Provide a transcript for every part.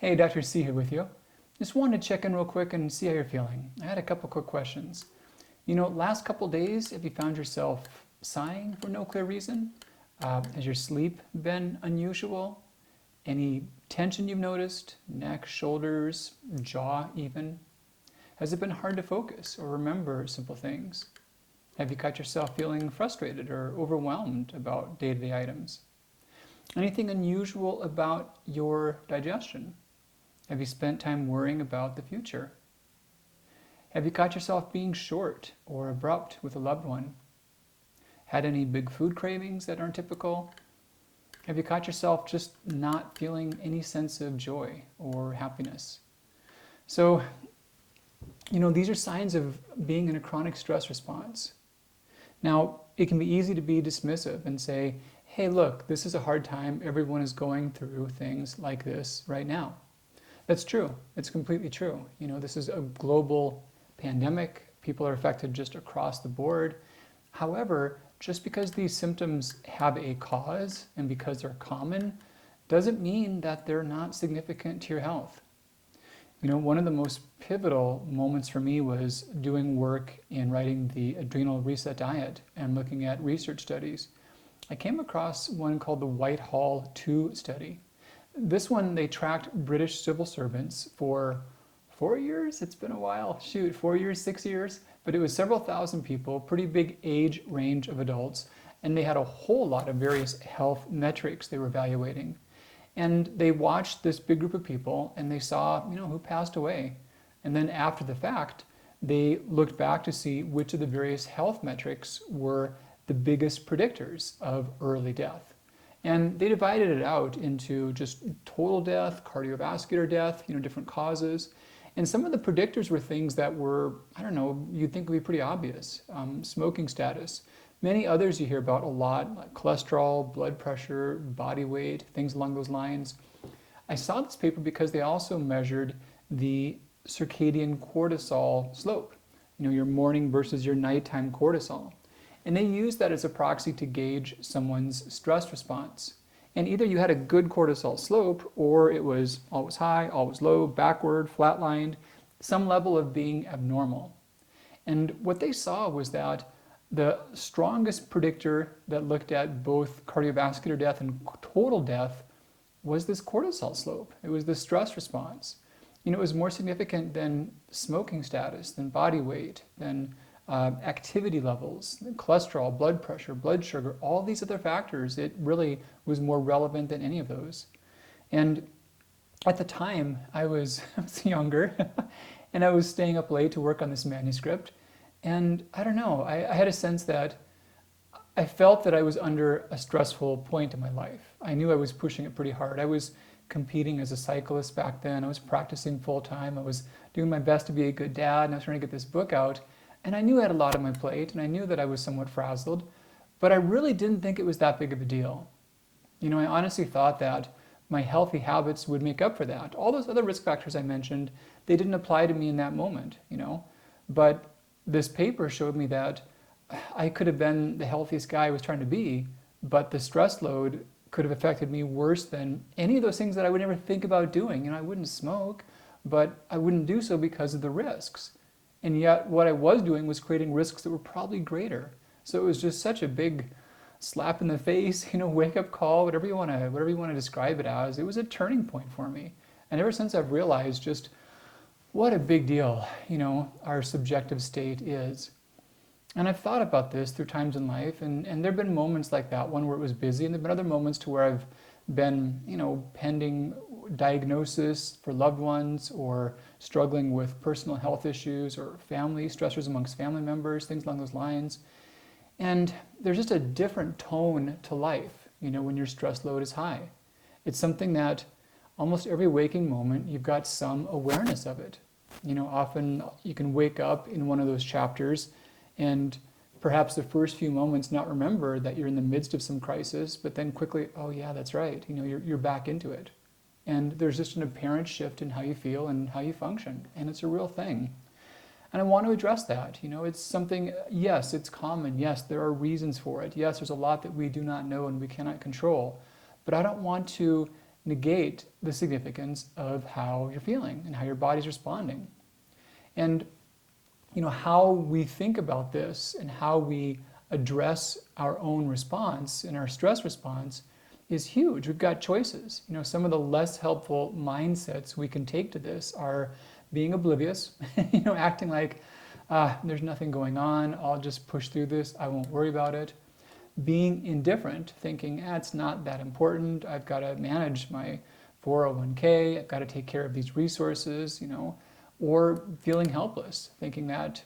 Hey, Dr. C here with you. Just wanted to check in real quick and see how you're feeling. I had a couple quick questions. Last couple days, have you found yourself sighing for no clear reason? Has your sleep been unusual? Any tension you've noticed? Neck, shoulders, jaw even? Has it been hard to focus or remember simple things? Have you caught yourself feeling frustrated or overwhelmed about day-to-day items? Anything unusual about your digestion? Have you spent time worrying about the future? Have you caught yourself being short or abrupt with a loved one? Had any big food cravings that aren't typical? Have you caught yourself just not feeling any sense of joy or happiness? So, these are signs of being in a chronic stress response. Now, it can be easy to be dismissive and say, hey, look, this is a hard time. Everyone is going through things like this right now. That's true. It's completely true. This is a global pandemic. People are affected just across the board. However, just because these symptoms have a cause and because they're common, doesn't mean that they're not significant to your health. One of the most pivotal moments for me was doing work in writing the Adrenal Reset Diet and looking at research studies. I came across one called the Whitehall 2 study. This one, they tracked British civil servants for 4 years. It's been a while. 4 years, 6 years. But it was several thousand people, pretty big age range of adults, and they had a whole lot of various health metrics they were evaluating. And they watched this big group of people and they saw, who passed away. And then after the fact, they looked back to see which of the various health metrics were the biggest predictors of early death. And they divided it out into just total death, cardiovascular death, different causes. And some of the predictors were things that were, you'd think would be pretty obvious. Smoking status. Many others you hear about a lot, like cholesterol, blood pressure, body weight, things along those lines. I saw this paper because they also measured the circadian cortisol slope, your morning versus your nighttime cortisol. And they used that as a proxy to gauge someone's stress response. And either you had a good cortisol slope, or it was always high, always low, backward, flatlined, some level of being abnormal. And what they saw was that the strongest predictor that looked at both cardiovascular death and total death was this cortisol slope. It was the stress response. It was more significant than smoking status, than body weight, than activity levels, cholesterol, blood pressure, blood sugar, all these other factors. It really was more relevant than any of those. And at the time, I was younger, and I was staying up late to work on this manuscript. And I had a sense that I felt that I was under a stressful point in my life. I knew I was pushing it pretty hard. I was competing as a cyclist back then. I was practicing full time. I was doing my best to be a good dad, and I was trying to get this book out. And I knew I had a lot on my plate, and I knew that I was somewhat frazzled, but I really didn't think it was that big of a deal. I honestly thought that my healthy habits would make up for that. All those other risk factors I mentioned, they didn't apply to me in that moment, But this paper showed me that I could have been the healthiest guy I was trying to be, but the stress load could have affected me worse than any of those things that I would never think about doing. I wouldn't smoke, but I wouldn't do so because of the risks. And yet what I was doing was creating risks that were probably greater. So it was just such a big slap in the face, wake up call, whatever you want to describe it as. It was a turning point for me. And ever since I've realized just what a big deal, our subjective state is. And I've thought about this through times in life, and there've been moments like that one where it was busy, and there've been other moments to where I've been, pending diagnosis for loved ones, or struggling with personal health issues or family stressors amongst family members, things along those lines. And there's just a different tone to life, when your stress load is high. It's something that almost every waking moment, you've got some awareness of it. Often you can wake up in one of those chapters and perhaps the first few moments not remember that you're in the midst of some crisis, but then quickly, oh yeah, that's right, you're back into it. And there's just an apparent shift in how you feel and how you function, and it's a real thing. And I want to address that. It's something, yes, it's common. Yes, there are reasons for it. Yes, there's a lot that we do not know and we cannot control. But I don't want to negate the significance of how you're feeling and how your body's responding. And how we think about this and how we address our own response and our stress response is huge. We've got choices. Some of the less helpful mindsets we can take to this are being oblivious, acting like there's nothing going on, I'll just push through this, I won't worry about it. Being indifferent, thinking, it's not that important, I've got to manage my 401k, I've got to take care of these resources, or feeling helpless, thinking that,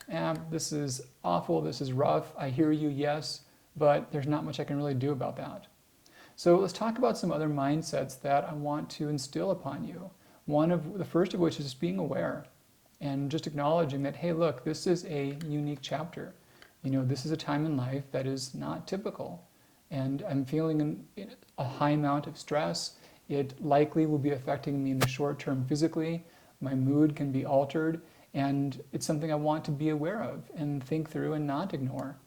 this is awful, this is rough, I hear you, yes, but there's not much I can really do about that. So let's talk about some other mindsets that I want to instill upon you. The first of which is just being aware and just acknowledging that, hey, look, this is a unique chapter. This is a time in life that is not typical. And I'm feeling a high amount of stress. It likely will be affecting me in the short term physically. My mood can be altered. And it's something I want to be aware of and think through and not ignore.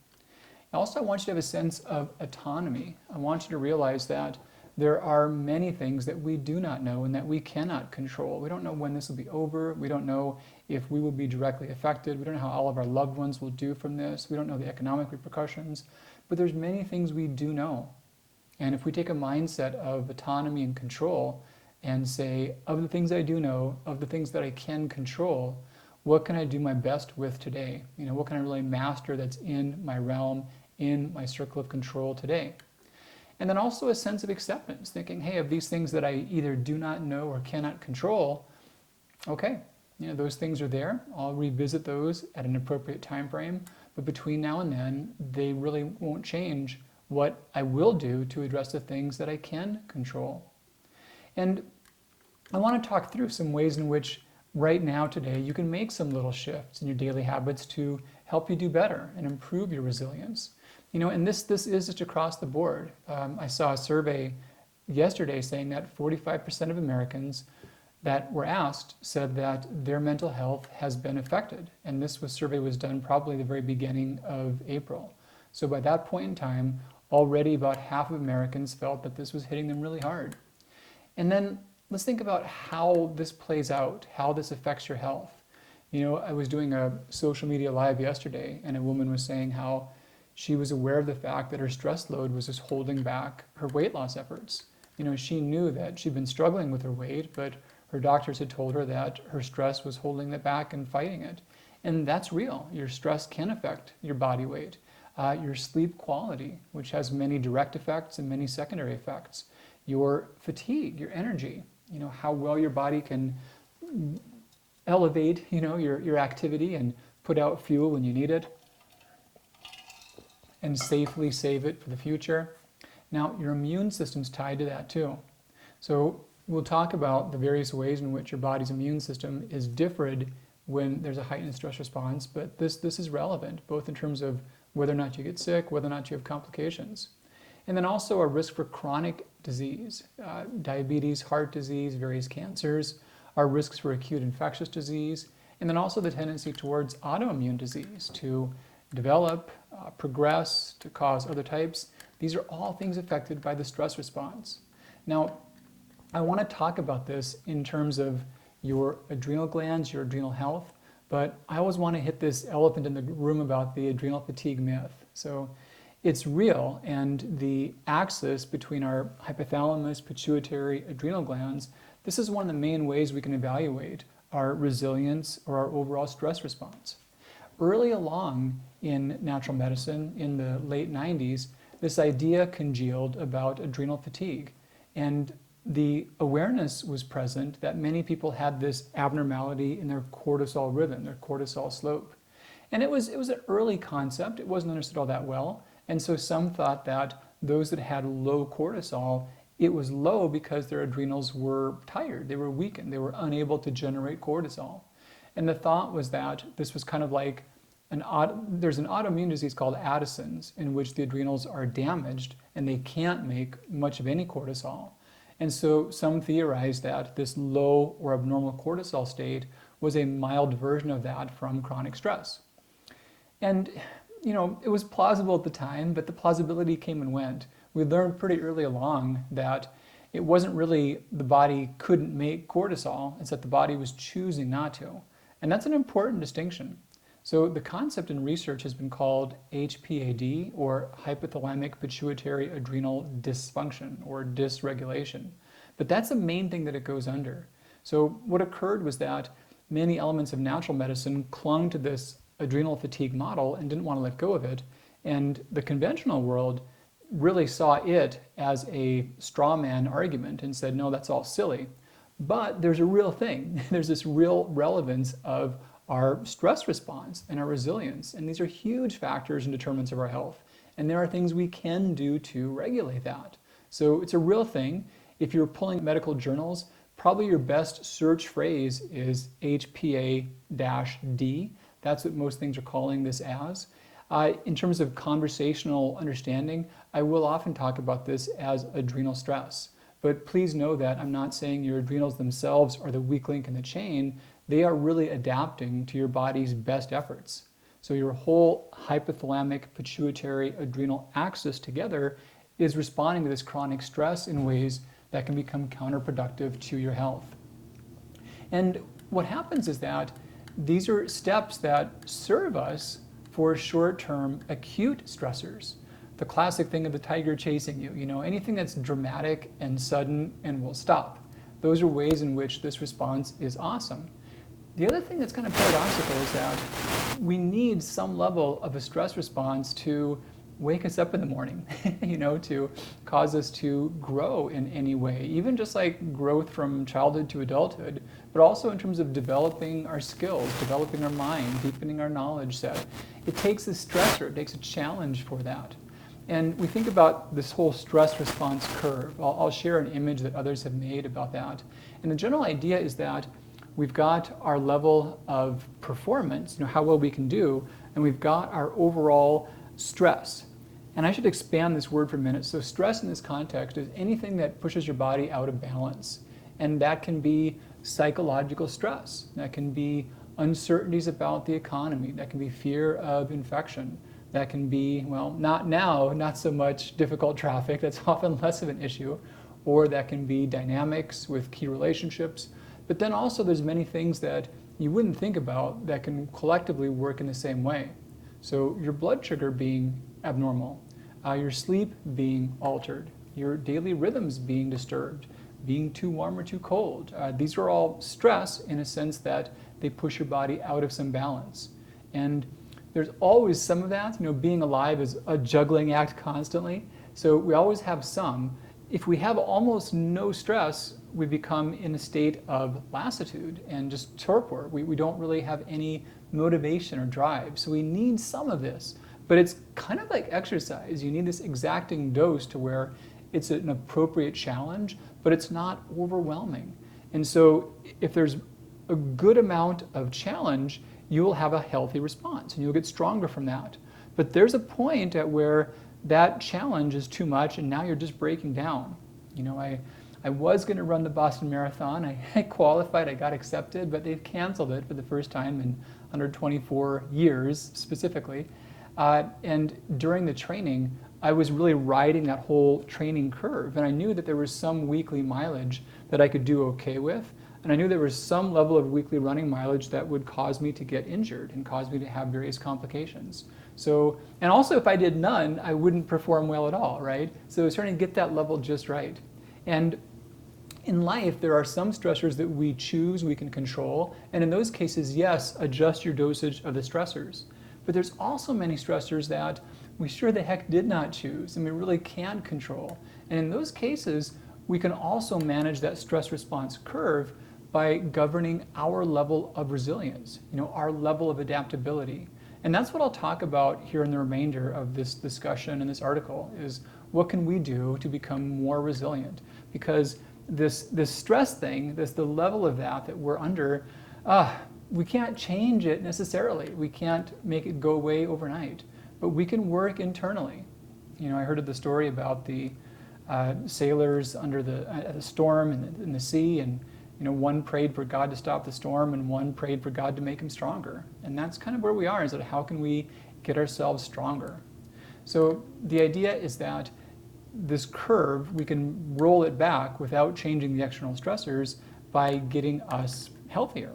Also, I want you to have a sense of autonomy. I want you to realize that there are many things that we do not know and that we cannot control. We don't know when this will be over. We don't know if we will be directly affected. We don't know how all of our loved ones will do from this. We don't know the economic repercussions. But there's many things we do know. And if we take a mindset of autonomy and control and say, of the things I do know, of the things that I can control, what can I do my best with today? What can I really master that's in my realm, in my circle of control today? And then also a sense of acceptance, thinking, hey, of these things that I either do not know or cannot control, okay, those things are there. I'll revisit those at an appropriate time frame. But between now and then, they really won't change what I will do to address the things that I can control. And I want to talk through some ways in which right now today you can make some little shifts in your daily habits to help you do better and improve your resilience. And this is just across the board. I saw a survey yesterday saying that 45% of Americans that were asked said that their mental health has been affected. And this survey was done probably the very beginning of April. So by that point in time, already about half of Americans felt that this was hitting them really hard. And then let's think about how this plays out, how this affects your health. I was doing a social media live yesterday, and a woman was saying how she was aware of the fact that her stress load was just holding back her weight loss efforts. She knew that she'd been struggling with her weight, but her doctors had told her that her stress was holding it back and fighting it. And that's real. Your stress can affect your body weight, your sleep quality, which has many direct effects and many secondary effects, your fatigue, your energy, how well your body can elevate, your activity and put out fuel when you need it, and safely save it for the future. Now, your immune system's tied to that too. So we'll talk about the various ways in which your body's immune system is different when there's a heightened stress response, but this is relevant, both in terms of whether or not you get sick, whether or not you have complications. And then also a risk for chronic disease, diabetes, heart disease, various cancers, our risks for acute infectious disease, and then also the tendency towards autoimmune disease to develop, progress, to cause other types. These are all things affected by the stress response. Now, I want to talk about this in terms of your adrenal glands, your adrenal health, but I always want to hit this elephant in the room about the adrenal fatigue myth. So it's real, and the axis between our hypothalamus, pituitary, adrenal glands, this is one of the main ways we can evaluate our resilience or our overall stress response. Early along in natural medicine, in the late 90s, this idea congealed about adrenal fatigue. And the awareness was present that many people had this abnormality in their cortisol rhythm, their cortisol slope. And it was an early concept. It wasn't understood all that well. And so some thought that those that had low cortisol, it was low because their adrenals were tired, they were weakened, they were unable to generate cortisol. And the thought was that this was kind of like there's an autoimmune disease called Addison's, in which the adrenals are damaged and they can't make much of any cortisol. And so some theorized that this low or abnormal cortisol state was a mild version of that from chronic stress. And it was plausible at the time, but the plausibility came and went. We learned pretty early along that It wasn't really the body couldn't make cortisol, it's that the body was choosing not to. And that's an important distinction. So the concept in research has been called HPAD, or hypothalamic pituitary adrenal dysfunction, or dysregulation. But that's the main thing that it goes under. So what occurred was that many elements of natural medicine clung to this adrenal fatigue model and didn't want to let go of it. And the conventional world really saw it as a straw man argument and said, no, that's all silly. But there's a real thing. There's this real relevance of our stress response and our resilience. And these are huge factors and determinants of our health. And there are things we can do to regulate that. So it's a real thing. If you're pulling medical journals, probably your best search phrase is HPA-D. That's what most things are calling this as. In terms of conversational understanding, I will often talk about this as adrenal stress. But please know that I'm not saying your adrenals themselves are the weak link in the chain. They are really adapting to your body's best efforts. So your whole hypothalamic pituitary adrenal axis together is responding to this chronic stress in ways that can become counterproductive to your health. And what happens is that these are steps that serve us for short-term acute stressors. The classic thing of the tiger chasing you, anything that's dramatic and sudden and will stop. Those are ways in which this response is awesome. The other thing that's kind of paradoxical is that we need some level of a stress response to wake us up in the morning, to cause us to grow in any way, even just like growth from childhood to adulthood, but also in terms of developing our skills, developing our mind, deepening our knowledge set. It takes a stressor, it takes a challenge for that. And we think about this whole stress response curve. I'll share an image that others have made about that. And the general idea is that we've got our level of performance, how well we can do, and we've got our overall stress. And I should expand this word for a minute. So stress in this context is anything that pushes your body out of balance. And that can be psychological stress. That can be uncertainties about the economy. That can be fear of infection. That can be, well, not so much difficult traffic. That's often less of an issue. Or that can be dynamics with key relationships. But then also there's many things that you wouldn't think about that can collectively work in the same way. So your blood sugar being abnormal, your sleep being altered, your daily rhythms being disturbed, being too warm or too cold. These are all stress in a sense that they push your body out of some balance. And there's always some of that. Being alive is a juggling act constantly. So we always have some. If we have almost no stress, we become in a state of lassitude and just torpor. We don't really have any motivation or drive. So we need some of this. But it's kind of like exercise. You need this exacting dose to where it's an appropriate challenge, but it's not overwhelming. And so if there's a good amount of challenge, you will have a healthy response and you'll get stronger from that. But there's a point at where that challenge is too much and now you're just breaking down. I was going to run the Boston Marathon. I qualified, I got accepted, but they've canceled it for the first time in 124 years specifically. And during the training, I was really riding that whole training curve. And I knew that there was some weekly mileage that I could do okay with. And I knew there was some level of weekly running mileage that would cause me to get injured and cause me to have various complications. So, and also if I did none, I wouldn't perform well at all, right? So I was trying to get that level just right. And in life, there are some stressors that we choose, we can control. And in those cases, yes, adjust your dosage of the stressors. But there's also many stressors that we sure the heck did not choose and we really can't control. And in those cases, we can also manage that stress response curve by governing our level of resilience, our level of adaptability. And that's what I'll talk about here in the remainder of this discussion and this article is what can we do to become more resilient? Because this stress thing, the level of that we're under, we can't change it necessarily. We can't make it go away overnight, but we can work internally. I heard of the story about the sailors under the storm in the sea, and one prayed for God to stop the storm, and one prayed for God to make him stronger. And that's kind of where we are, is that how can we get ourselves stronger? So the idea is that this curve, we can roll it back without changing the external stressors by getting us healthier.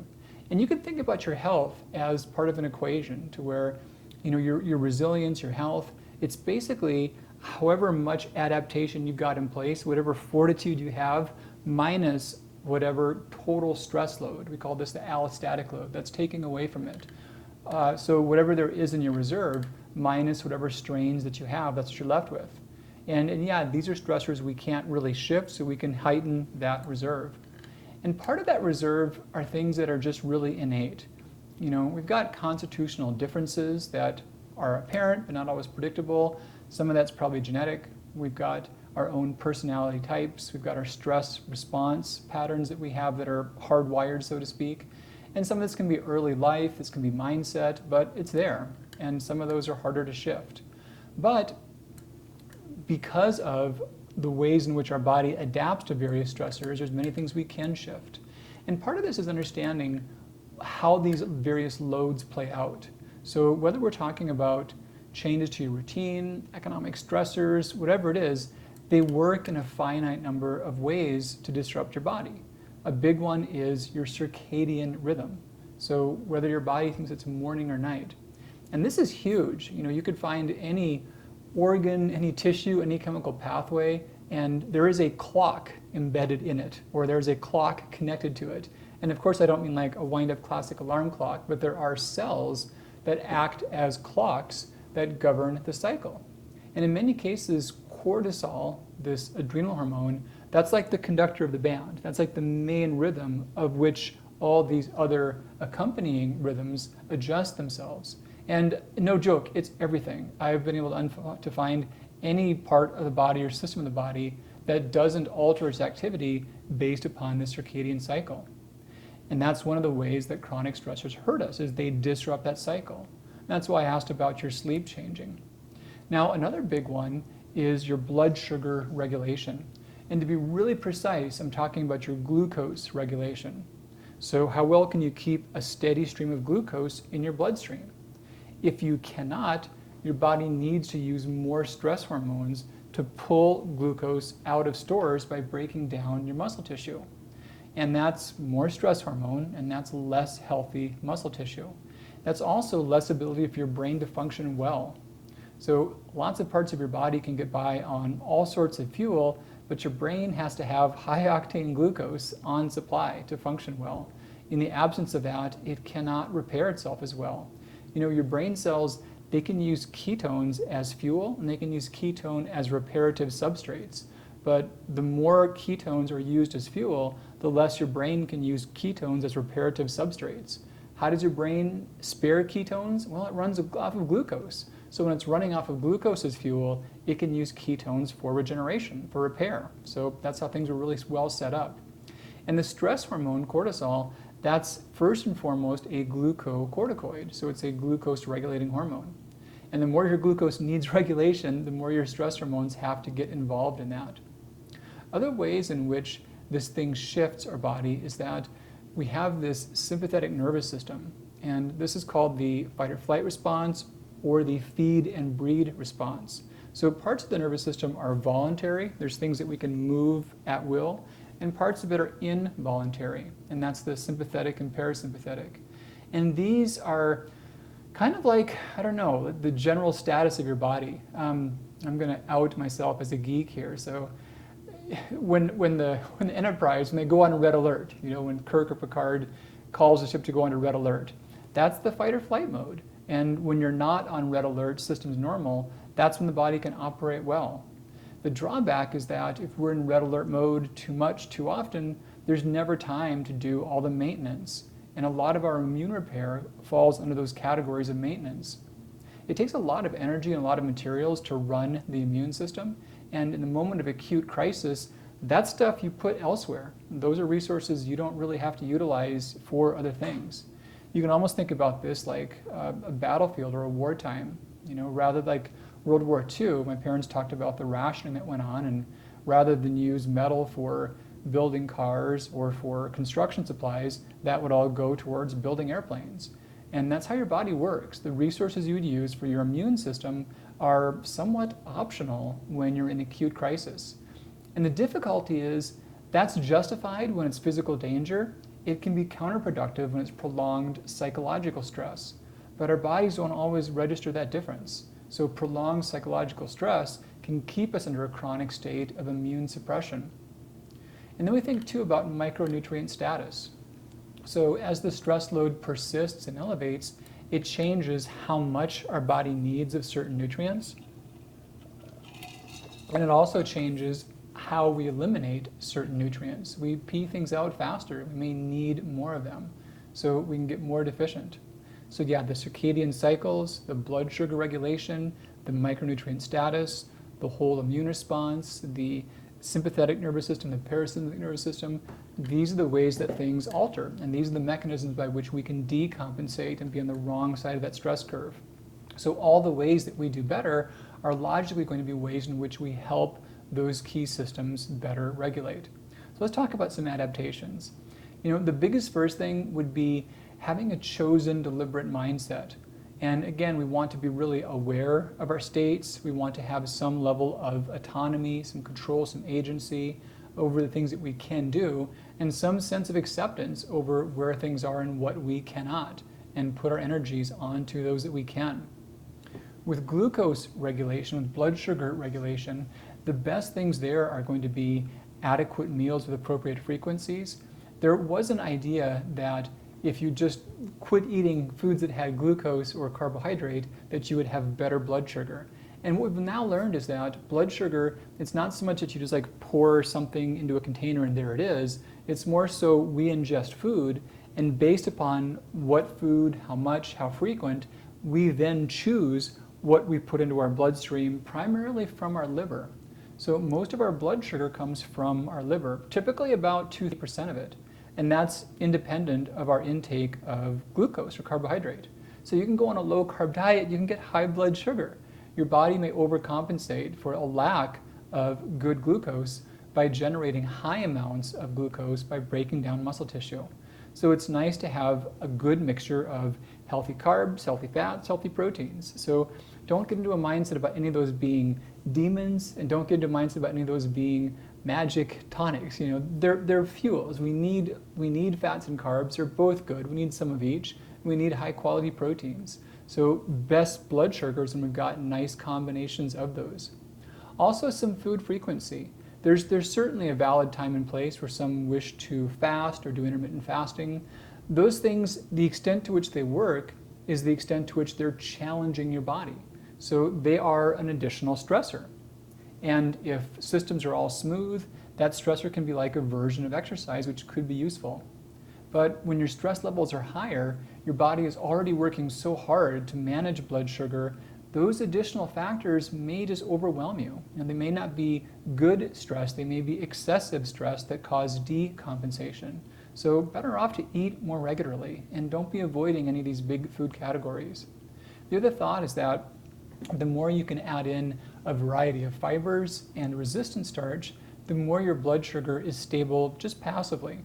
And you can think about your health as part of an equation to where, your resilience, your health, it's basically however much adaptation you've got in place, whatever fortitude you have, minus whatever total stress load. We call this the allostatic load. That's taking away from it. So whatever there is in your reserve, minus whatever strains that you have, that's what you're left with. And yeah, these are stressors we can't really shift, so we can heighten that reserve. And part of that reserve are things that are just really innate. We've got constitutional differences that are apparent but not always predictable. Some of that's probably genetic. We've got our own personality types. We've got our stress response patterns that we have that are hardwired, so to speak. And some of this can be early life, this can be mindset, but it's there. And some of those are harder to shift. But because of the ways in which our body adapts to various stressors, there's many things we can shift. And part of this is understanding how these various loads play out. So whether we're talking about changes to your routine, economic stressors, whatever it is, they work in a finite number of ways to disrupt your body. A big one is your circadian rhythm. So whether your body thinks it's morning or night. And this is huge. You could find any organ, any tissue, any chemical pathway, and there is a clock embedded in it, or there's a clock connected to it. And of course, I don't mean like a wind-up classic alarm clock, but there are cells that act as clocks that govern the cycle. And in many cases, cortisol, this adrenal hormone, that's like the conductor of the band. That's like the main rhythm of which all these other accompanying rhythms adjust themselves. And no joke, it's everything. I've been able to find any part of the body or system of the body that doesn't alter its activity based upon the circadian cycle. And that's one of the ways that chronic stressors hurt us, is they disrupt that cycle. That's why I asked about your sleep changing. Now, another big one is your blood sugar regulation. And to be really precise, I'm talking about your glucose regulation. So how well can you keep a steady stream of glucose in your bloodstream? If you cannot, your body needs to use more stress hormones to pull glucose out of stores by breaking down your muscle tissue. And that's more stress hormone, and that's less healthy muscle tissue. That's also less ability for your brain to function well. So lots of parts of your body can get by on all sorts of fuel, but your brain has to have high-octane glucose on supply to function well. In the absence of that, it cannot repair itself as well. Your brain cells, they can use ketones as fuel, and they can use ketone as reparative substrates. But the more ketones are used as fuel, the less your brain can use ketones as reparative substrates. How does your brain spare ketones? Well, it runs off of glucose. So when it's running off of glucose as fuel, it can use ketones for regeneration, for repair. So that's how things are really well set up. And the stress hormone, cortisol, that's first and foremost a glucocorticoid. So it's a glucose regulating hormone. And the more your glucose needs regulation, the more your stress hormones have to get involved in that. Other ways in which this thing shifts our body is that we have this sympathetic nervous system, and this is called the fight or flight response or the feed and breed response. So parts of the nervous system are voluntary. There's things that we can move at will, and parts of it are involuntary, and that's the sympathetic and parasympathetic. And these are kind of like, I don't know, the general status of your body. I'm going to out myself as a geek here. So when the Enterprise, when they go on red alert, when Kirk or Picard calls the ship to go on red alert, that's the fight or flight mode. And when you're not on red alert, system's normal, that's when the body can operate well. The drawback is that if we're in red alert mode too much, too often, there's never time to do all the maintenance. And a lot of our immune repair falls under those categories of maintenance. It takes a lot of energy and a lot of materials to run the immune system. And in the moment of acute crisis, that stuff you put elsewhere. Those are resources you don't really have to utilize for other things. You can almost think about this like a battlefield or a wartime. Rather like World War II, my parents talked about the rationing that went on, and rather than use metal for building cars or for construction supplies, that would all go towards building airplanes. And that's how your body works. The resources you would use for your immune system are somewhat optional when you're in acute crisis. And the difficulty is that's justified when it's physical danger. It can be counterproductive when it's prolonged psychological stress. But our bodies don't always register that difference. So prolonged psychological stress can keep us under a chronic state of immune suppression. And then we think too about micronutrient status. So as the stress load persists and elevates, it changes how much our body needs of certain nutrients. And it also changes how we eliminate certain nutrients. We pee things out faster. We may need more of them, so we can get more deficient. So yeah, the circadian cycles, the blood sugar regulation, the micronutrient status, the whole immune response, the sympathetic nervous system, the parasympathetic nervous system, these are the ways that things alter, and these are the mechanisms by which we can decompensate and be on the wrong side of that stress curve. So all the ways that we do better are logically going to be ways in which we help those key systems better regulate. So let's talk about some adaptations. The biggest first thing would be having a chosen, deliberate mindset. And again, we want to be really aware of our states. We want to have some level of autonomy, some control, some agency over the things that we can do, and some sense of acceptance over where things are and what we cannot, and put our energies onto those that we can. With glucose regulation, with blood sugar regulation, the best things there are going to be adequate meals with appropriate frequencies. There was an idea that if you just quit eating foods that had glucose or carbohydrate, that you would have better blood sugar. And what we've now learned is that blood sugar, it's not so much that you just like pour something into a container and there it is. It's more so we ingest food, and based upon what food, how much, how frequent, we then choose what we put into our bloodstream, primarily from our liver. So most of our blood sugar comes from our liver, typically about 2% of it. And that's independent of our intake of glucose or carbohydrate. So you can go on a low carb diet, you can get high blood sugar. Your body may overcompensate for a lack of good glucose by generating high amounts of glucose by breaking down muscle tissue. So it's nice to have a good mixture of healthy carbs, healthy fats, healthy proteins. So don't get into a mindset about any of those being demons, and don't get into a mindset about any of those being magic tonics. They're fuels. We need fats and carbs. They're both good. We need some of each. We need high quality proteins. So best blood sugars, and we've got nice combinations of those. Also some food frequency. There's certainly a valid time and place where some wish to fast or do intermittent fasting. Those things, the extent to which they work is the extent to which they're challenging your body. So they are an additional stressor. And if systems are all smooth, that stressor can be like a version of exercise, which could be useful. But when your stress levels are higher, your body is already working so hard to manage blood sugar, those additional factors may just overwhelm you. And they may not be good stress, they may be excessive stress that cause decompensation. So better off to eat more regularly, and don't be avoiding any of these big food categories. The other thought is that the more you can add in a variety of fibers and resistant starch, the more your blood sugar is stable just passively.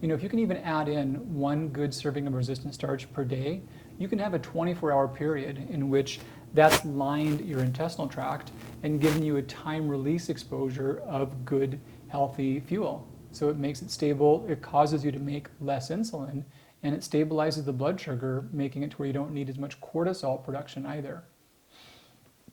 If you can even add in one good serving of resistant starch per day, you can have a 24-hour period in which that's lined your intestinal tract and given you a time release exposure of good, healthy fuel. So it makes it stable, it causes you to make less insulin, and it stabilizes the blood sugar, making it to where you don't need as much cortisol production either.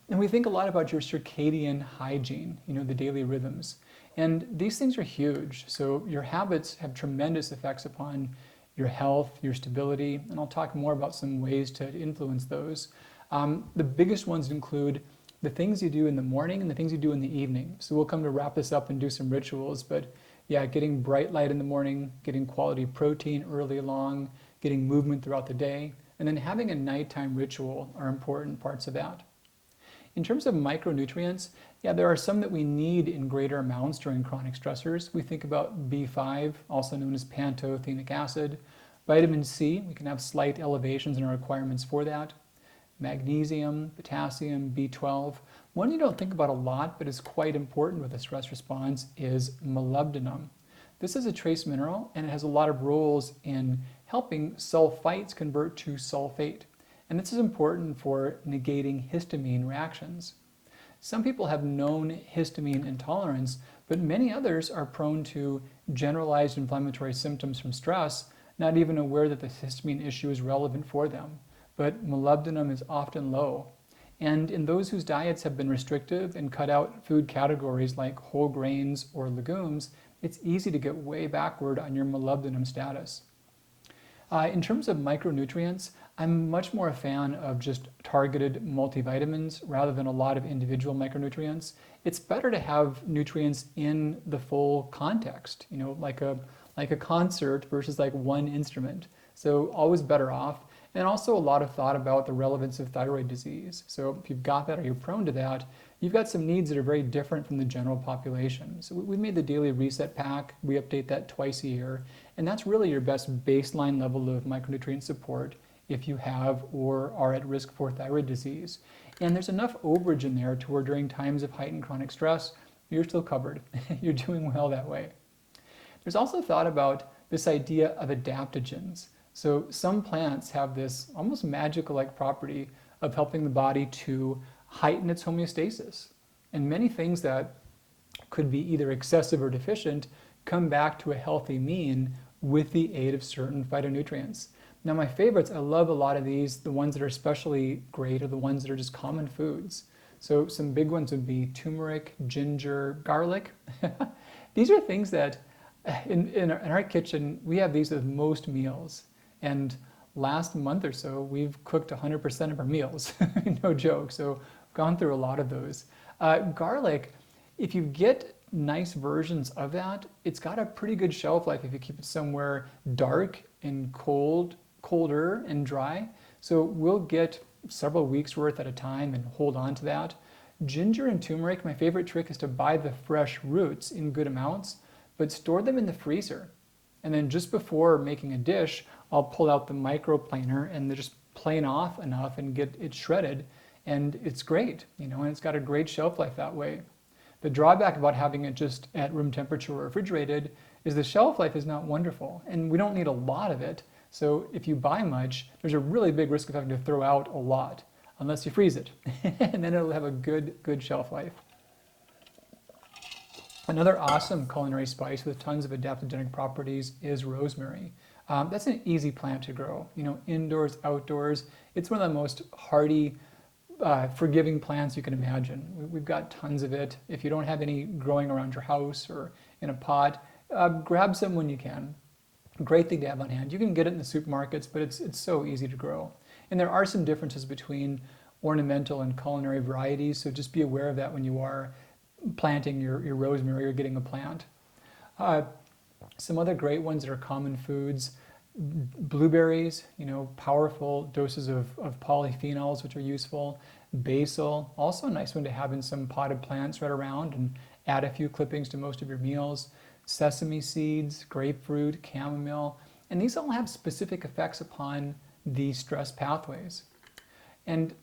And we think a lot about your circadian hygiene, the daily rhythms. And these things are huge. So your habits have tremendous effects upon your health, your stability, and I'll talk more about some ways to influence those. The biggest ones include the things you do in the morning and the things you do in the evening. So we'll come to wrap this up and do some rituals, but yeah, getting bright light in the morning, getting quality protein early along, getting movement throughout the day, and then having a nighttime ritual are important parts of that. In terms of micronutrients, yeah, there are some that we need in greater amounts during chronic stressors. We think about B5, also known as pantothenic acid. Vitamin C, we can have slight elevations in our requirements for that. Magnesium, potassium, B12. One you don't think about a lot, but is quite important with a stress response, is molybdenum. This is a trace mineral, and it has a lot of roles in helping sulfites convert to sulfate. and this is important for negating histamine reactions. Some people have known histamine intolerance, but many others are prone to generalized inflammatory symptoms from stress, not even aware that the histamine issue is relevant for them. But molybdenum is often low. And in those whose diets have been restrictive and cut out food categories like whole grains or legumes, it's easy to get way backward on your molybdenum status. In terms of micronutrients, I'm much more a fan of just targeted multivitamins rather than a lot of individual micronutrients. It's better to have nutrients in the full context, like a concert versus like one instrument. So always better off. And also a lot of thought about the relevance of thyroid disease. So if you've got that or you're prone to that, you've got some needs that are very different from the general population. So we made the Daily Reset Pack. We update that twice a year. And that's really your best baseline level of micronutrient support if you have or are at risk for thyroid disease. And there's enough overage in there to where during times of heightened chronic stress, you're still covered. You're doing well that way. There's also thought about this idea of adaptogens. So some plants have this almost magical-like property of helping the body to heighten its homeostasis. And many things that could be either excessive or deficient come back to a healthy mean with the aid of certain phytonutrients. Now my favorites, I love a lot of these. The ones that are especially great are the ones that are just common foods. So some big ones would be turmeric, ginger, garlic. These are things that in our kitchen, we have these with most meals. And last month or so, we've cooked 100% of our meals, no joke. So gone through a lot of those. Garlic, if you get nice versions of that, it's got a pretty good shelf life if you keep it somewhere dark and colder and dry. So we'll get several weeks worth at a time and hold on to that. Ginger and turmeric, my favorite trick is to buy the fresh roots in good amounts, but store them in the freezer. And then just before making a dish, I'll pull out the microplaner and just plane off enough and get it shredded. And it's great, and it's got a great shelf life that way. The drawback about having it just at room temperature or refrigerated is the shelf life is not wonderful. And we don't need a lot of it. So if you buy much, there's a really big risk of having to throw out a lot, unless you freeze it. And then it'll have a good shelf life. Another awesome culinary spice with tons of adaptogenic properties is rosemary. That's an easy plant to grow, indoors, outdoors. It's one of the most hardy, forgiving plants you can imagine. We've got tons of it. If you don't have any growing around your house or in a pot, grab some when you can. Great thing to have on hand. You can get it in the supermarkets, but it's so easy to grow. And there are some differences between ornamental and culinary varieties, so just be aware of that when you are planting your rosemary or getting a plant. Some other great ones that are common foods, blueberries, powerful doses of polyphenols, which are useful. Basil, also a nice one to have in some potted plants right around and add a few clippings to most of your meals. Sesame seeds, grapefruit, chamomile, and these all have specific effects upon the stress pathways. And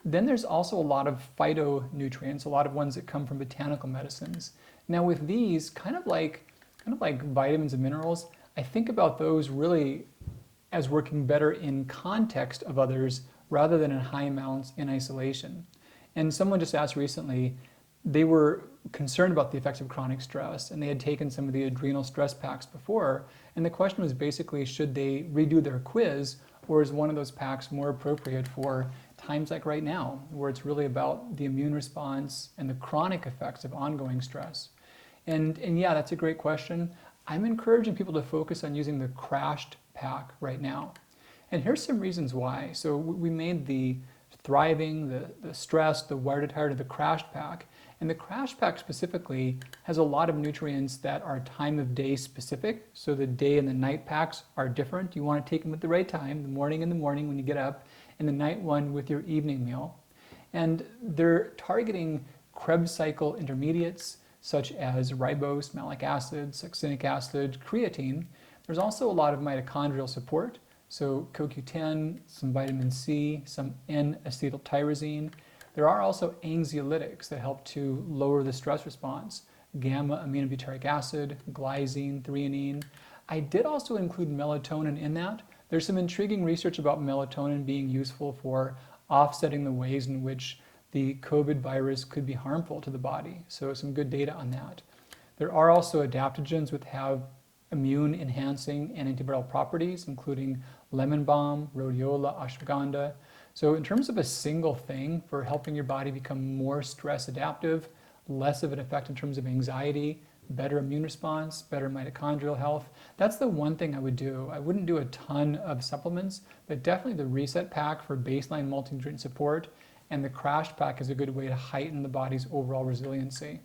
then there's also a lot of phytonutrients, a lot of ones that come from botanical medicines. Now with these, kind of like vitamins and minerals, I think about those really as working better in context of others rather than in high amounts in isolation. And someone just asked recently, they were concerned about the effects of chronic stress and they had taken some of the adrenal stress packs before. And the question was basically, should they redo their quiz, or is one of those packs more appropriate for times like right now, where it's really about the immune response and the chronic effects of ongoing stress? And yeah, that's a great question. I'm encouraging people to focus on using the crashed pack right now. And here's some reasons why. So we made the thriving, the stressed, the wired to tired, the crashed pack. And the crash pack specifically has a lot of nutrients that are time of day specific. So the day and the night packs are different. You want to take them at the right time, the morning when you get up, and the night one with your evening meal. And they're targeting Krebs cycle intermediates such as ribose, malic acid, succinic acid, creatine. There's also a lot of mitochondrial support. So CoQ10, some vitamin C, some N-acetyltyrosine. There are also anxiolytics that help to lower the stress response. Gamma aminobutyric acid, glycine, threonine. I did also include melatonin in that. There's some intriguing research about melatonin being useful for offsetting the ways in which the COVID virus could be harmful to the body. So some good data on that. There are also adaptogens which have immune enhancing and antiviral properties, including lemon balm, rhodiola, ashwagandha. So in terms of a single thing for helping your body become more stress adaptive, less of an effect in terms of anxiety, better immune response, better mitochondrial health, that's the one thing I would do. I wouldn't do a ton of supplements, but definitely the reset pack for baseline multi-nutrient support, and the crash pack is a good way to heighten the body's overall resiliency.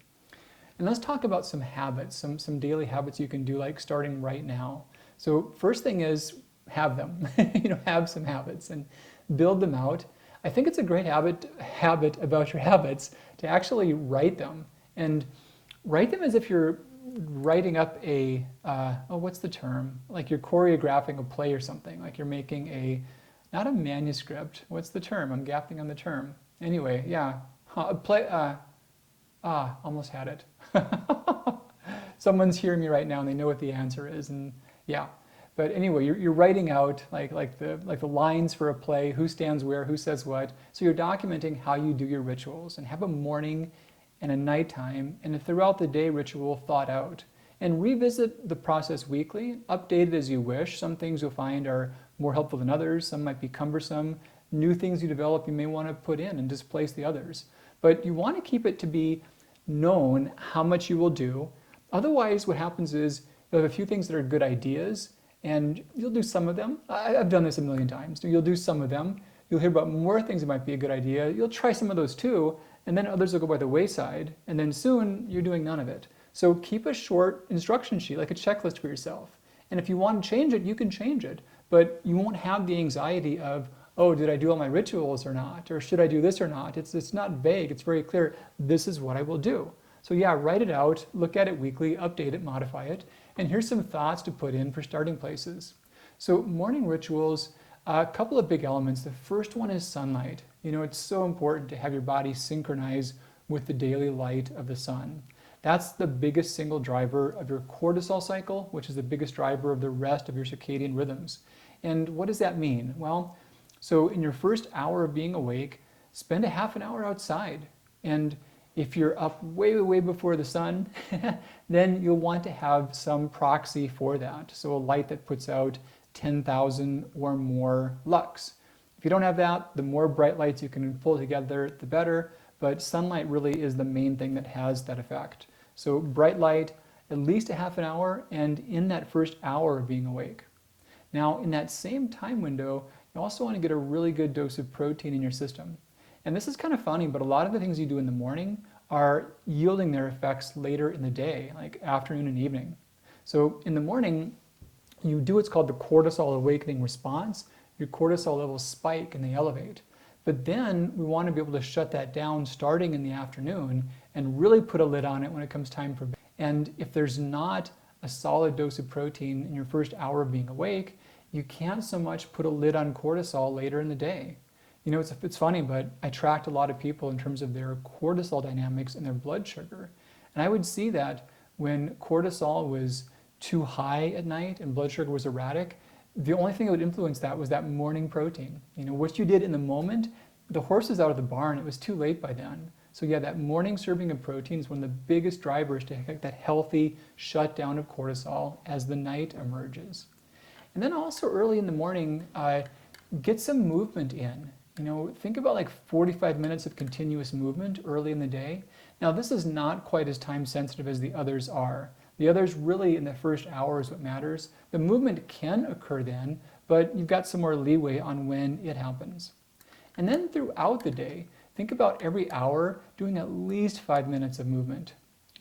And let's talk about some habits, some daily habits you can do, like starting right now. So first thing is have them, have some habits and build them out. I think it's a great habit about your habits to actually write them, and write them as if you're writing up a, what's the term? Like you're choreographing a play or something, like you're making not a manuscript, what's the term? I'm gapping on the term. Anyway, yeah, a play, almost had it. Someone's hearing me right now and they know what the answer is, and yeah. But anyway, you're writing out like the lines for a play, who stands where, who says what. So you're documenting how you do your rituals, and have a morning and a nighttime and a throughout the day ritual thought out. And revisit the process weekly, update it as you wish. Some things you'll find are more helpful than others, some might be cumbersome. New things you develop you may want to put in and displace the others. But you want to keep it to be known how much you will do. Otherwise, what happens is you'll have a few things that are good ideas, and you'll do some of them. I've done this a million times. You'll do some of them. You'll hear about more things that might be a good idea. You'll try some of those too, and then others will go by the wayside, and then soon you're doing none of it. So keep a short instruction sheet, like a checklist for yourself. And if you want to change it, you can change it, but you won't have the anxiety of, oh, did I do all my rituals or not? Or should I do this or not? It's not vague, it's very clear. This is what I will do. So yeah, write it out, look at it weekly, update it, modify it. And here's some thoughts to put in for starting places. So morning rituals, a couple of big elements. The first one is sunlight. It's so important to have your body synchronize with the daily light of the sun. That's the biggest single driver of your cortisol cycle, which is the biggest driver of the rest of your circadian rhythms. And what does that mean? Well, so in your first hour of being awake, spend a half an hour outside. And if you're up way, way before the sun, then you'll want to have some proxy for that. So a light that puts out 10,000 or more lux. If you don't have that, the more bright lights you can pull together, the better. But sunlight really is the main thing that has that effect. So bright light, at least a half an hour, and in that first hour of being awake. Now, in that same time window, you also want to get a really good dose of protein in your system. And this is kind of funny, but a lot of the things you do in the morning are yielding their effects later in the day, like afternoon and evening. So in the morning, you do what's called the cortisol awakening response. Your cortisol levels spike and they elevate. But then we want to be able to shut that down starting in the afternoon and really put a lid on it when it comes time for bed. And if there's not a solid dose of protein in your first hour of being awake, you can't so much put a lid on cortisol later in the day. It's funny, but I tracked a lot of people in terms of their cortisol dynamics and their blood sugar. And I would see that when cortisol was too high at night and blood sugar was erratic, the only thing that would influence that was that morning protein. What you did in the moment, the horse is out of the barn, it was too late by then. So yeah, that morning serving of protein is one of the biggest drivers to get that healthy shutdown of cortisol as the night emerges. And then also early in the morning, get some movement in. Think about like 45 minutes of continuous movement early in the day. Now, this is not quite as time sensitive as the others are. The others really in the first hour is what matters. The movement can occur then, but you've got some more leeway on when it happens. And then throughout the day, think about every hour doing at least 5 minutes of movement.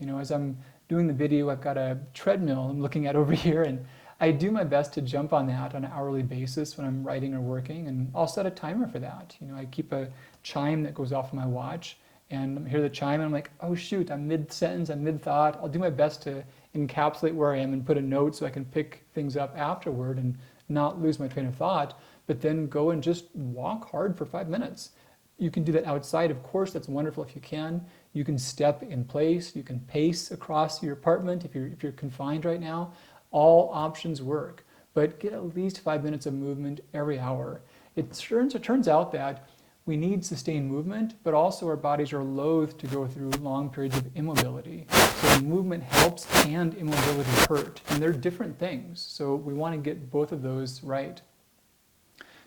As I'm doing the video, I've got a treadmill I'm looking at over here, and I do my best to jump on that on an hourly basis when I'm writing or working, and I'll set a timer for that. I keep a chime that goes off of my watch, and I hear the chime, and I'm like, oh shoot, I'm mid-sentence, I'm mid-thought. I'll do my best to encapsulate where I am and put a note so I can pick things up afterward and not lose my train of thought, but then go and just walk hard for 5 minutes. You can do that outside, of course, that's wonderful if you can. You can step in place, you can pace across your apartment if you're confined right now. All options work, but get at least 5 minutes of movement every hour. It turns out that we need sustained movement, but also our bodies are loath to go through long periods of immobility. So movement helps and immobility hurt, and they're different things. So we want to get both of those right.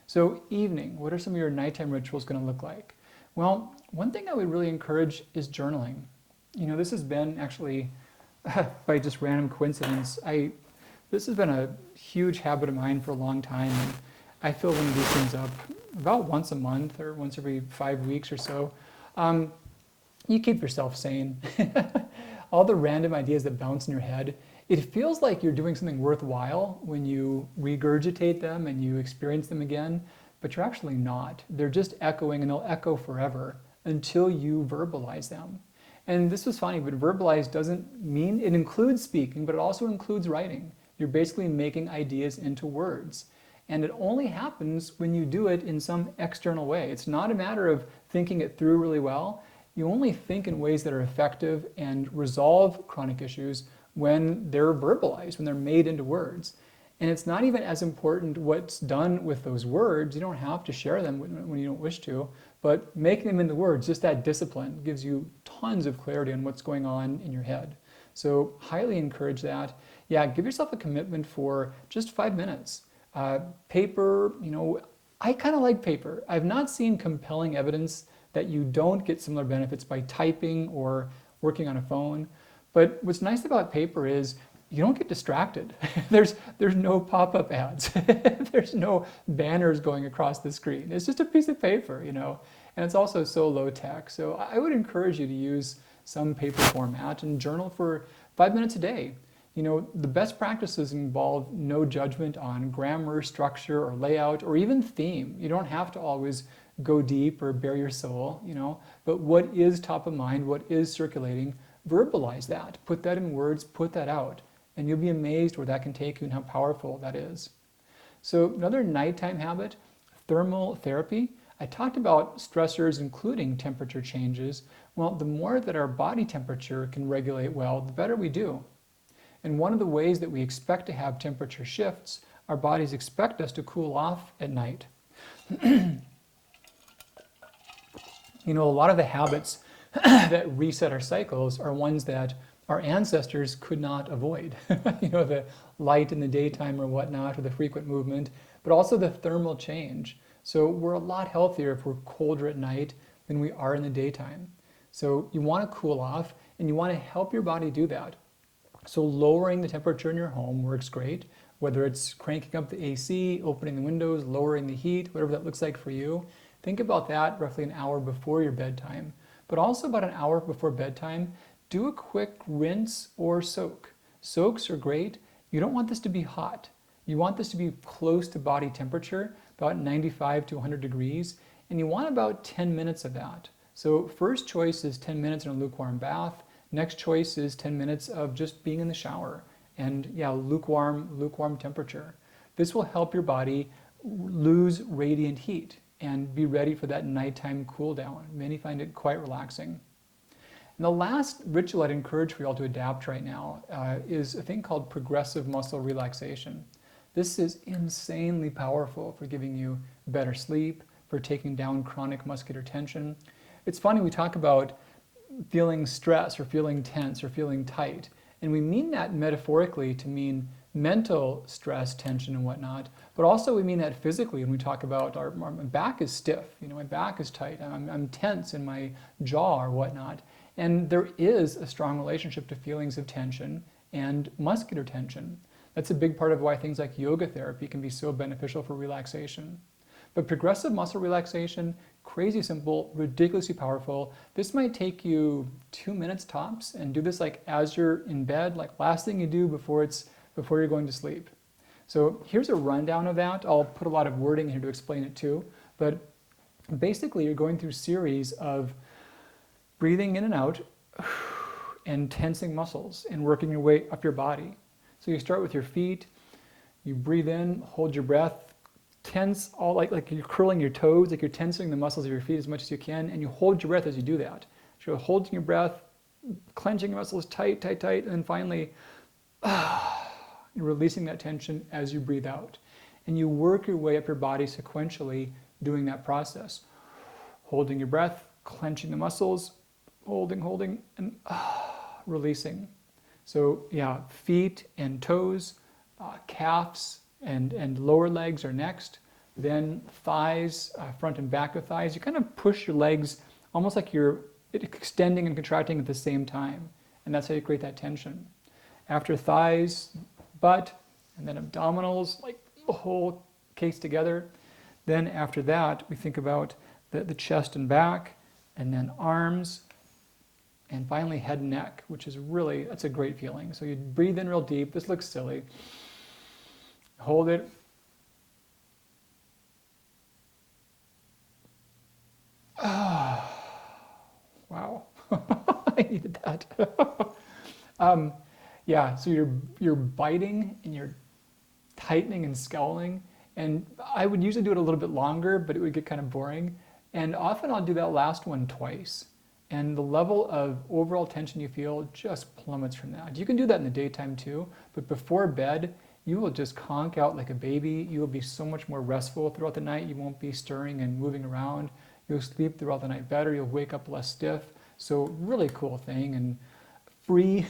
So evening, what are some of your nighttime rituals going to look like? Well, one thing I would really encourage is journaling. This has been actually, by just random coincidence, this has been a huge habit of mine for a long time. And I fill one of these things up about once a month or once every 5 weeks or so. You keep yourself sane. All the random ideas that bounce in your head, it feels like you're doing something worthwhile when you regurgitate them and you experience them again, but you're actually not. They're just echoing, and they'll echo forever until you verbalize them. And this was funny, but verbalize doesn't mean, it includes speaking, but it also includes writing. You're basically making ideas into words. And it only happens when you do it in some external way. It's not a matter of thinking it through really well. You only think in ways that are effective and resolve chronic issues when they're verbalized, when they're made into words. And it's not even as important what's done with those words. You don't have to share them when you don't wish to, but making them into words, just that discipline gives you tons of clarity on what's going on in your head. So highly encourage that. Yeah, give yourself a commitment for just 5 minutes. Paper, I kind of like paper. I've not seen compelling evidence that you don't get similar benefits by typing or working on a phone. But what's nice about paper is you don't get distracted. There's no pop-up ads. There's no banners going across the screen. It's just a piece of paper, and it's also so low tech. So I would encourage you to use some paper format and journal for 5 minutes a day. The best practices involve no judgment on grammar, structure, or layout, or even theme. You don't have to always go deep or bare your soul, but what is top of mind, what is circulating, verbalize that, put that in words, put that out, and you'll be amazed where that can take you and how powerful that is. So another nighttime habit, thermal therapy. I talked about stressors including temperature changes. Well, the more that our body temperature can regulate well, the better we do. And one of the ways that we expect to have temperature shifts, our bodies expect us to cool off at night. A lot of the habits that reset our cycles are ones that our ancestors could not avoid. The light in the daytime or whatnot, or the frequent movement, but also the thermal change. So we're a lot healthier if we're colder at night than we are in the daytime. So you want to cool off, and you want to help your body do that. So lowering the temperature in your home works great, whether it's cranking up the AC, opening the windows, lowering the heat, whatever that looks like for you. Think about that roughly an hour before your bedtime. But also about an hour before bedtime, do a quick rinse or soak. Soaks are great. You don't want this to be hot. You want this to be close to body temperature, about 95 to 100 degrees, and you want about 10 minutes of that. So first choice is 10 minutes in a lukewarm bath. Next choice is 10 minutes of just being in the shower. And yeah, lukewarm temperature. This will help your body lose radiant heat and be ready for that nighttime cool down. Many find it quite relaxing. And the last ritual I'd encourage for you all to adapt right now is a thing called progressive muscle relaxation. This is insanely powerful for giving you better sleep, for taking down chronic muscular tension. It's funny, we talk about feeling stress or feeling tense or feeling tight, and we mean that metaphorically to mean mental stress, tension, and whatnot, but also we mean that physically when we talk about my back is stiff, my back is tight, I'm tense in my jaw or whatnot. And there is a strong relationship to feelings of tension and muscular tension. That's a big part of why things like yoga therapy can be so beneficial for relaxation. But progressive muscle relaxation, crazy simple, ridiculously powerful. This might take you 2 minutes tops, and do this like as you're in bed, like last thing you do before you're going to sleep. So here's a rundown of that. I'll put a lot of wording here to explain it too, but basically you're going through a series of breathing in and out and tensing muscles and working your way up your body. So you start with your feet, you breathe in, hold your breath, tense all like you're curling your toes, like you're tensing the muscles of your feet as much as you can, and you hold your breath as you do that. So you're holding your breath, clenching your muscles tight, tight, tight, and then finally You're releasing that tension as you breathe out. And you work your way up your body sequentially doing that process. Holding your breath, clenching the muscles, holding, and releasing. So yeah, feet and toes, calves and lower legs are next. Then thighs, front and back of thighs. You kind of push your legs almost like you're extending and contracting at the same time. And that's how you create that tension. After thighs, butt, and then abdominals, like the whole case together. Then after that, we think about the chest and back, and then arms, and finally head and neck, which is really, that's a great feeling. So you breathe in real deep. This looks silly. Hold it. Wow, I needed that. Yeah, so you're biting and you're tightening and scowling, and I would usually do it a little bit longer, but it would get kind of boring. And often I'll do that last one twice, and the level of overall tension you feel just plummets from that. You can do that in the daytime too, but before bed, you will just conk out like a baby. You will be so much more restful throughout the night. You won't be stirring and moving around. You'll sleep throughout the night better. You'll wake up less stiff. So really cool thing, and free,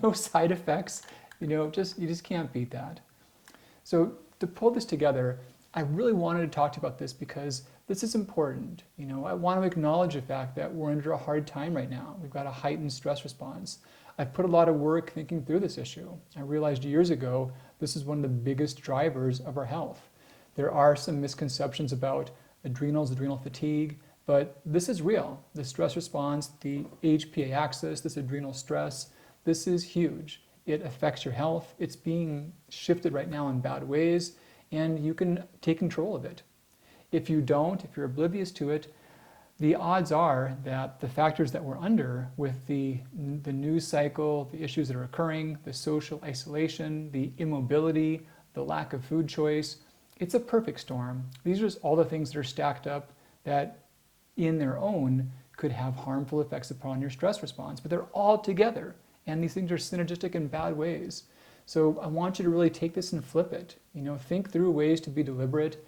no side effects. You just can't beat that. So to pull this together, I really wanted to talk to you about this because this is important. I want to acknowledge the fact that we're under a hard time right now. We've got a heightened stress response. I've put a lot of work thinking through this issue. I realized years ago this is one of the biggest drivers of our health. There are some misconceptions about adrenals, adrenal fatigue, but this is real. The stress response, the HPA axis, this adrenal stress, this is huge. It affects your health. It's being shifted right now in bad ways, and you can take control of it. If you don't, if you're oblivious to it, the odds are that the factors that we're under with the news cycle, the issues that are occurring, the social isolation, the immobility, the lack of food choice, it's a perfect storm. These are just all the things that are stacked up that in their own could have harmful effects upon your stress response, but they're all together, and these things are synergistic in bad ways. So I want you to really take this and flip it. Think through ways to be deliberate,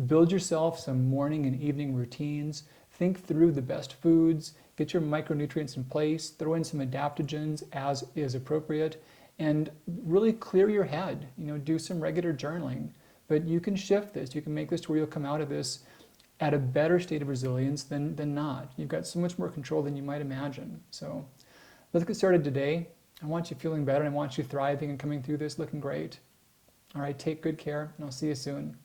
build yourself some morning and evening routines, think through the best foods, get your micronutrients in place, throw in some adaptogens as is appropriate, and really clear your head. Do some regular journaling. But you can shift this. You can make this to where you'll come out of this at a better state of resilience than not. You've got so much more control than you might imagine. So let's get started today. I want you feeling better. I want you thriving and coming through this looking great. All right, take good care, and I'll see you soon.